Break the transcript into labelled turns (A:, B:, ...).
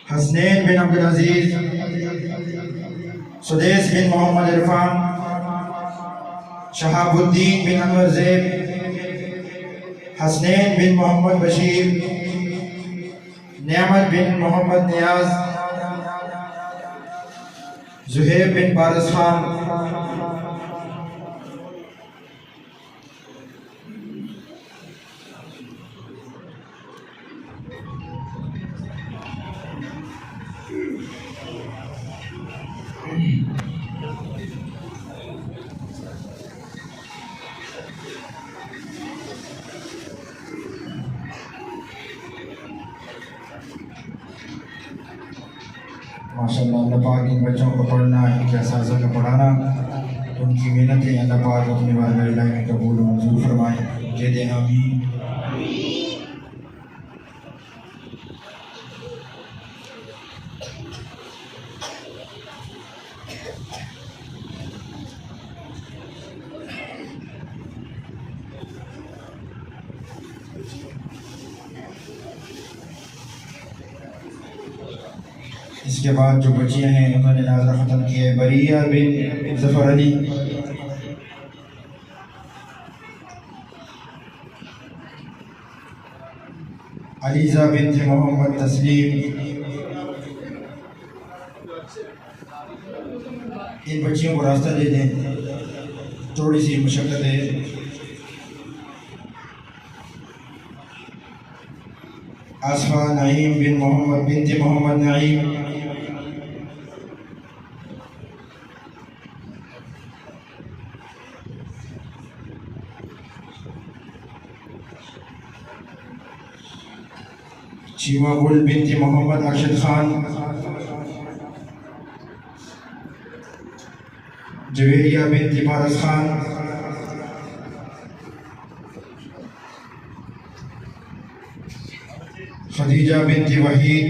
A: हसनैन बिन अब्दुल अजीज, सुदेश बिन मोहम्मद इरफान, शहाबुद्दीन बिन अनवर ज़ैब, हसनैन बिन मोहम्मद बशीर, नियामत बिन मोहम्मद नियाज, जुहैब बिन पारस खान, माशाअल्लाह। अल्लाह पाक इन बच्चों को पढ़ना, इनके असातिज़ा को पढ़ाना, उनकी मेहनतें अल्लाह पाक अपनी बारगाह में कबूल और मंजूर फरमाएँ। कहते हैं आमीन। इसके बाद जो बच्चियाँ हैं उन्होंने नाज़रा ख़त्म किए। बरिया बिन ज़फ़र अली, अलीज़ा बिन मोहम्मद तस्लीम, इन बच्चियों को रास्ता दे दें, थोड़ी सी मशक्क़त है। आसफा नईम बिन मोहम्मद बिनते मोहम्मद नईम, शीमागुल बिनते मोहम्मद अरशद खान, जवेरिया बिनते पारस खान, खदीजा बिनते वहीद,